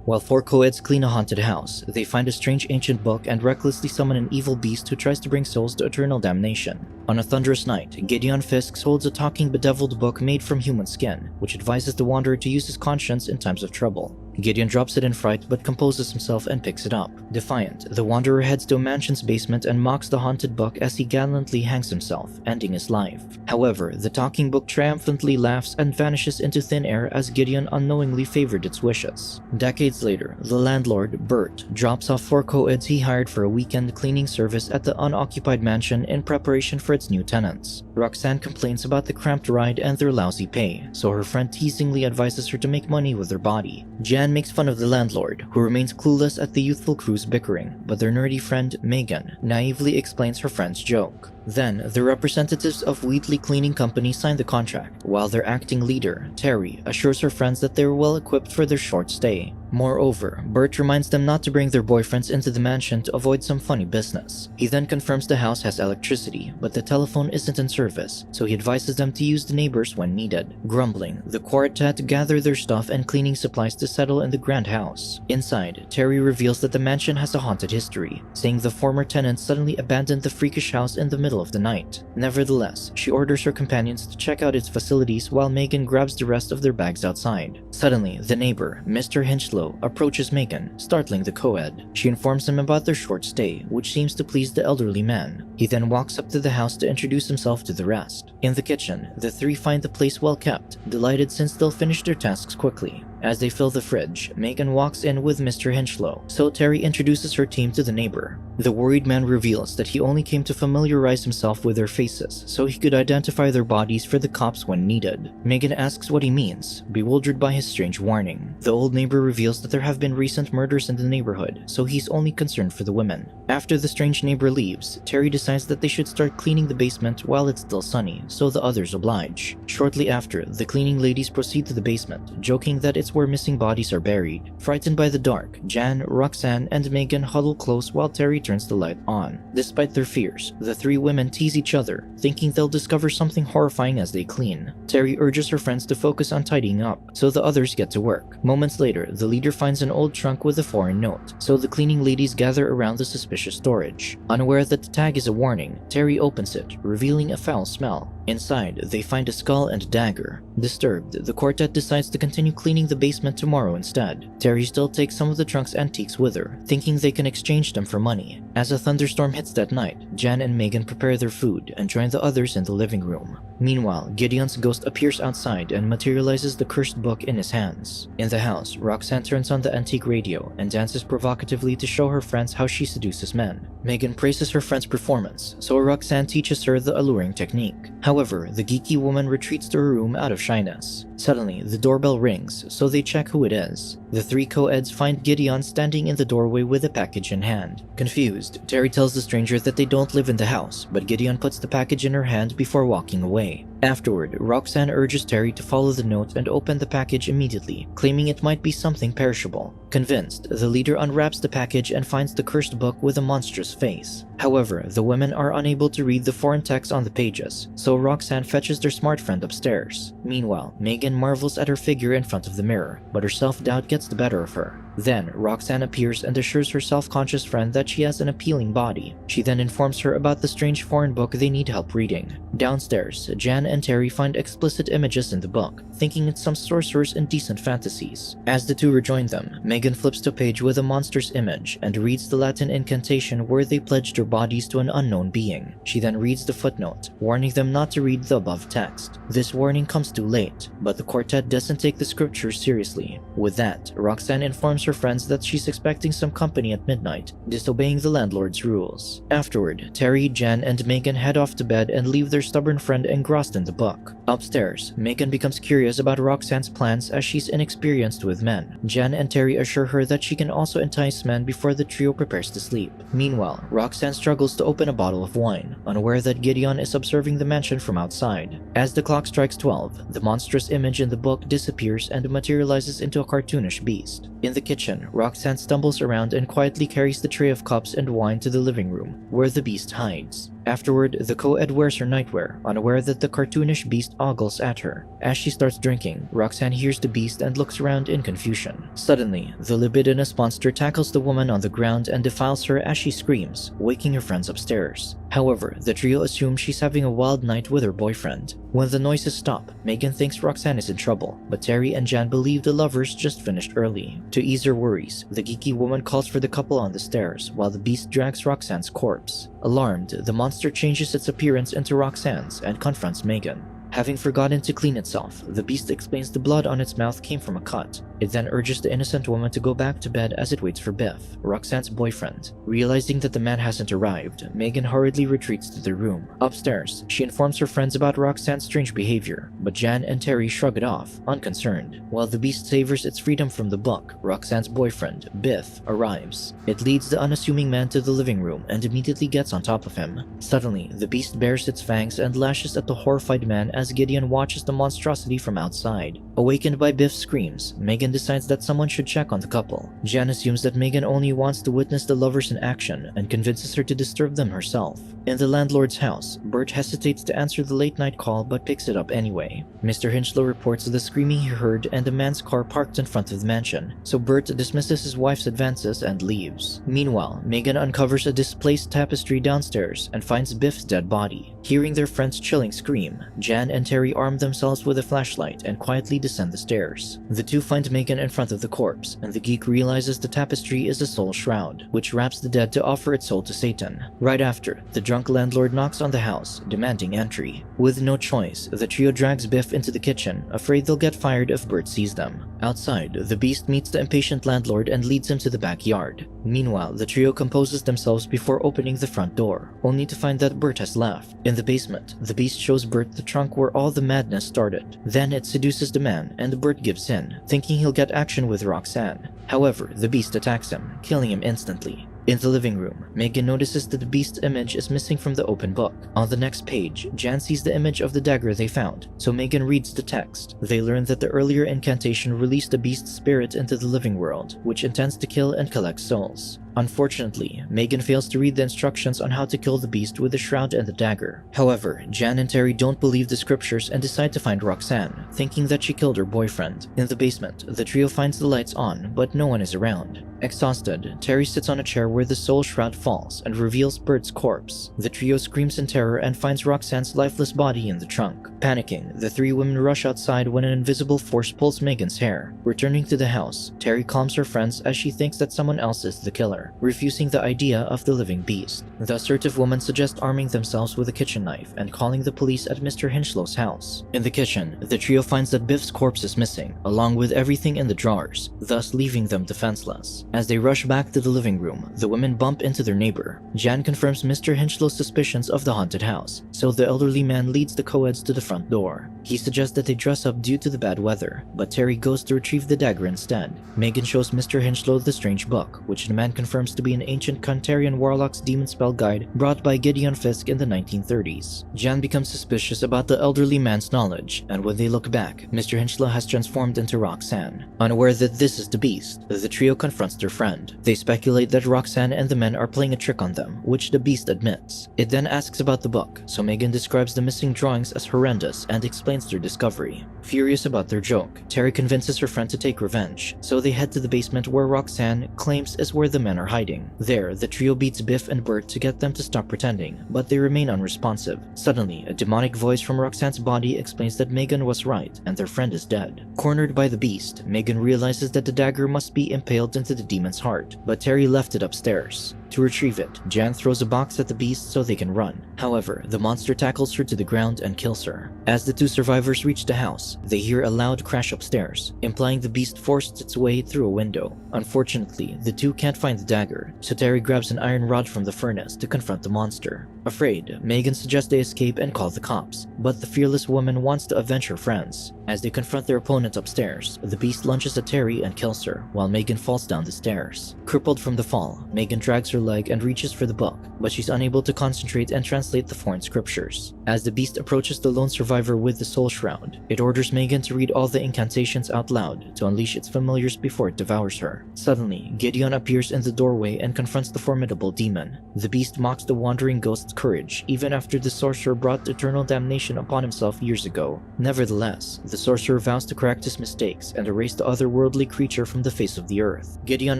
While 4 co-eds clean a haunted house, they find a strange ancient book and recklessly summon an evil beast who tries to bring souls to eternal damnation. On a thunderous night, Gideon Fisk holds a talking bedeviled book made from human skin, which advises the wanderer to use his conscience in times of trouble. Gideon drops it in fright but composes himself and picks it up. Defiant, the wanderer heads to a mansion's basement and mocks the haunted book as he gallantly hangs himself, ending his life. However, the talking book triumphantly laughs and vanishes into thin air as Gideon unknowingly favored its wishes. Decades later, the landlord, Bert, drops off 4 co-eds he hired for a weekend cleaning service at the unoccupied mansion in preparation for its new tenants. Roxanne complains about the cramped ride and their lousy pay, so her friend teasingly advises her to make money with her body. Jan makes fun of the landlord, who remains clueless at the youthful crew's bickering, but their nerdy friend, Megan, naively explains her friend's joke. Then, the representatives of Wheatley Cleaning Company sign the contract, while their acting leader, Terry, assures her friends that they are well equipped for their short stay. Moreover, Bert reminds them not to bring their boyfriends into the mansion to avoid some funny business. He then confirms the house has electricity, but the telephone isn't in service, so he advises them to use the neighbors when needed. Grumbling, the quartet gather their stuff and cleaning supplies to settle in the grand house. Inside, Terry reveals that the mansion has a haunted history, saying the former tenants suddenly abandoned the freakish house in the middle of the night. Nevertheless, she orders her companions to check out its facilities while Megan grabs the rest of their bags outside. Suddenly, the neighbor, Mr. Hinchlow, approaches Megan, startling the co-ed. She informs him about their short stay, which seems to please the elderly man. He then walks up to the house to introduce himself to the rest. In the kitchen, the three find the place well kept, delighted since they'll finish their tasks quickly. As they fill the fridge, Megan walks in with Mr. Hinchlow, so Terry introduces her team to the neighbor. The worried man reveals that he only came to familiarize himself with their faces, so he could identify their bodies for the cops when needed. Megan asks what he means, bewildered by his strange warning. The old neighbor reveals that there have been recent murders in the neighborhood, so he's only concerned for the women. After the strange neighbor leaves, Terry decides that they should start cleaning the basement while it's still sunny, so the others oblige. Shortly after, the cleaning ladies proceed to the basement, joking that it's where missing bodies are buried. Frightened by the dark, Jan, Roxanne, and Megan huddle close while Terry turns the light on. Despite their fears, the three women tease each other, thinking they'll discover something horrifying as they clean. Terry urges her friends to focus on tidying up, so the others get to work. Moments later, the leader finds an old trunk with a foreign note, so the cleaning ladies gather around the suspicious storage. Unaware that the tag is a warning, Terry opens it, revealing a foul smell. Inside, they find a skull and a dagger. Disturbed, the quartet decides to continue cleaning the basement tomorrow instead. Terry still takes some of the trunk's antiques with her, thinking they can exchange them for money. As a thunderstorm hits that night, Jan and Megan prepare their food and join the others in the living room. Meanwhile, Gideon's ghost appears outside and materializes the cursed book in his hands. In the house, Roxanne turns on the antique radio and dances provocatively to show her friends how she seduces men. Megan praises her friend's performance, so Roxanne teaches her the alluring technique. However, the geeky woman retreats to her room out of shyness. Suddenly, the doorbell rings, so they check who it is. The 3 co-eds find Gideon standing in the doorway with a package in hand. Confused, Terry tells the stranger that they don't live in the house, but Gideon puts the package in her hand before walking away. Afterward, Roxanne urges Terry to follow the note and open the package immediately, claiming it might be something perishable. Convinced, the leader unwraps the package and finds the cursed book with a monstrous face. However, the women are unable to read the foreign text on the pages, so Roxanne fetches their smart friend upstairs. Meanwhile, Megan marvels at her figure in front of the mirror, but her self-doubt gets the better of her. Then, Roxanne appears and assures her self-conscious friend that she has an appealing body. She then informs her about the strange foreign book they need help reading. Downstairs, Jan and Terry find explicit images in the book, thinking it's some sorcerer's indecent fantasies. As the two rejoin them, Megan flips to a page with a monster's image and reads the Latin incantation where they pledged their bodies to an unknown being. She then reads the footnote, warning them not to read the above text. This warning comes too late, but the quartet doesn't take the scriptures seriously. With that, Roxanne informs her friends that she's expecting some company at midnight, disobeying the landlord's rules. Afterward, Terry, Jan, and Megan head off to bed and leave their stubborn friend engrossed in the book. Upstairs, Megan becomes curious about Roxanne's plans as she's inexperienced with men. Jan and Terry assure her that she can also entice men before the trio prepares to sleep. Meanwhile, Roxanne struggles to open a bottle of wine, unaware that Gideon is observing the mansion from outside. As the clock strikes 12, the monstrous image in the book disappears and materializes into a cartoonish beast. In the kitchen, Roxanne stumbles around and quietly carries the tray of cups and wine to the living room, where the beast hides. Afterward, the co-ed wears her nightwear, unaware that the cartoonish beast ogles at her. As she starts drinking, Roxanne hears the beast and looks around in confusion. Suddenly, the libidinous monster tackles the woman on the ground and defiles her as she screams, waking her friends upstairs. However, the trio assume she's having a wild night with her boyfriend. When the noises stop, Megan thinks Roxanne is in trouble, but Terry and Jan believe the lovers just finished early. To ease her worries, the geeky woman calls for the couple on the stairs, while the beast drags Roxanne's corpse. Alarmed, the monster changes its appearance into Roxanne's and confronts Megan. Having forgotten to clean itself, the beast explains the blood on its mouth came from a cut. It then urges the innocent woman to go back to bed as it waits for Biff, Roxanne's boyfriend. Realizing that the man hasn't arrived, Megan hurriedly retreats to their room. Upstairs, she informs her friends about Roxanne's strange behavior, but Jan and Terry shrug it off, unconcerned. While the beast savors its freedom from the book, Roxanne's boyfriend, Biff, arrives. It leads the unassuming man to the living room and immediately gets on top of him. Suddenly, the beast bares its fangs and lashes at the horrified man as Gideon watches the monstrosity from outside. Awakened by Biff's screams, Megan decides that someone should check on the couple. Jan assumes that Megan only wants to witness the lovers in action and convinces her to disturb them herself. In the landlord's house, Bert hesitates to answer the late-night call but picks it up anyway. Mr. Hinchlow reports the screaming he heard and a man's car parked in front of the mansion, so Bert dismisses his wife's advances and leaves. Meanwhile, Megan uncovers a displaced tapestry downstairs and finds Biff's dead body. Hearing their friend's chilling scream, Jan and Terry arm themselves with a flashlight and quietly descend the stairs. The two find Megan in front of the corpse, and the geek realizes the tapestry is a soul shroud, which wraps the dead to offer its soul to Satan. Right after, the drunk landlord knocks on the house, demanding entry. With no choice, the trio drags Biff into the kitchen, afraid they'll get fired if Bert sees them. Outside, the beast meets the impatient landlord and leads him to the backyard. Meanwhile, the trio composes themselves before opening the front door, only to find that Bert has left. In the basement, the beast shows Bert the trunk where all the madness started. Then it seduces the man, and Bert gives in, thinking he'll get action with Roxanne. However, the beast attacks him, killing him instantly. In the living room, Megan notices that the beast's image is missing from the open book. On the next page, Jan sees the image of the dagger they found, so Megan reads the text. They learn that the earlier incantation released the beast's spirit into the living world, which intends to kill and collect souls. Unfortunately, Megan fails to read the instructions on how to kill the beast with the shroud and the dagger. However, Jan and Terry don't believe the scriptures and decide to find Roxanne, thinking that she killed her boyfriend. In the basement, the trio finds the lights on, but no one is around. Exhausted, Terry sits on a chair where the soul shroud falls and reveals Bert's corpse. The trio screams in terror and finds Roxanne's lifeless body in the trunk. Panicking, the three women rush outside when an invisible force pulls Megan's hair. Returning to the house, Terry calms her friends as she thinks that someone else is the killer, refusing the idea of the living beast. The assertive woman suggests arming themselves with a kitchen knife and calling the police at Mr. Hinchlow's house. In the kitchen, the trio finds that Biff's corpse is missing, along with everything in the drawers, thus leaving them defenseless. As they rush back to the living room, the women bump into their neighbor. Jan confirms Mr. Hinchlow's suspicions of the haunted house, so the elderly man leads the co-eds to the front door. He suggests that they dress up due to the bad weather, but Terry goes to retrieve the dagger instead. Megan shows Mr. Hinchlow the strange book, which the man confirms to be an ancient Kantarian warlock's demon spell guide brought by Gideon Fisk in the 1930s. Jan becomes suspicious about the elderly man's knowledge, and when they look back, Mr. Hinchlow has transformed into Roxanne. Unaware that this is the beast, the trio confronts their friend. They speculate that Roxanne and the men are playing a trick on them, which the beast admits. It then asks about the book, so Megan describes the missing drawings as horrendous and explains their discovery. Furious about their joke, Terry convinces her friend to take revenge, so they head to the basement where Roxanne claims is where the men are hiding. There, the trio beats Biff and Bert to get them to stop pretending, but they remain unresponsive. Suddenly, a demonic voice from Roxanne's body explains that Megan was right and their friend is dead. Cornered by the beast, Megan realizes that the dagger must be impaled into the demon's heart, but Terry left it upstairs. To retrieve it, Jan throws a box at the beast so they can run. However, the monster tackles her to the ground and kills her. As the two survivors reach the house, they hear a loud crash upstairs, implying the beast forced its way through a window. Unfortunately, the two can't find the dagger, so Terry grabs an iron rod from the furnace to confront the monster. Afraid, Megan suggests they escape and call the cops, but the fearless woman wants to avenge her friends. As they confront their opponent upstairs, the beast lunges at Terry and kills her, while Megan falls down the stairs. Crippled from the fall, Megan drags her leg and reaches for the book, but she's unable to concentrate and translate the foreign scriptures. As the beast approaches the lone survivor with the soul shroud, it orders Megan to read all the incantations out loud to unleash its familiars before it devours her. Suddenly, Gideon appears in the doorway and confronts the formidable demon. The beast mocks the wandering ghost's courage even after the sorcerer brought eternal damnation upon himself years ago. Nevertheless, the sorcerer vows to correct his mistakes and erase the otherworldly creature from the face of the earth. Gideon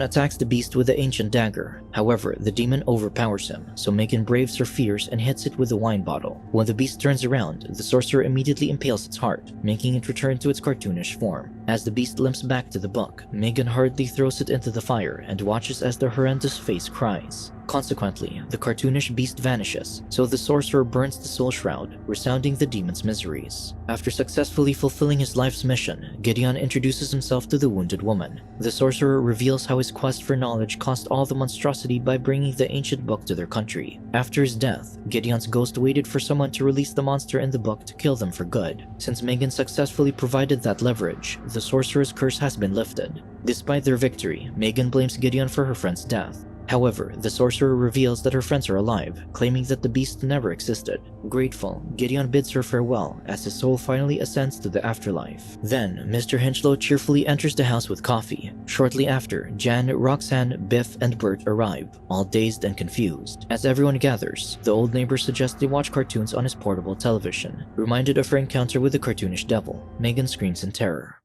attacks the beast with the ancient dagger. However, the demon overpowers him, so Megan braves her fears and hits it with a wine bottle. When the beast turns around, the sorcerer immediately impales its heart, making it return to its cartoonish form. As the beast limps back to the book, Megan hurriedly throws it into the fire and watches as the horrendous face cries. Consequently, the cartoonish beast vanishes, so the sorcerer burns the soul shroud, resounding the demon's miseries. After successfully fulfilling his life's mission, Gideon introduces himself to the wounded woman. The sorcerer reveals how his quest for knowledge caused all the monstrosity by bringing the ancient book to their country. After his death, Gideon's ghost waited for someone to release the monster in the book to kill them for good. Since Megan successfully provided that leverage, the sorcerer's curse has been lifted. Despite their victory, Megan blames Gideon for her friend's death. However, the sorcerer reveals that her friends are alive, claiming that the beast never existed. Grateful, Gideon bids her farewell as his soul finally ascends to the afterlife. Then, Mr. Hinchlow cheerfully enters the house with coffee. Shortly after, Jan, Roxanne, Biff, and Bert arrive, all dazed and confused. As everyone gathers, the old neighbor suggests they watch cartoons on his portable television. Reminded of her encounter with the cartoonish devil, Megan screams in terror.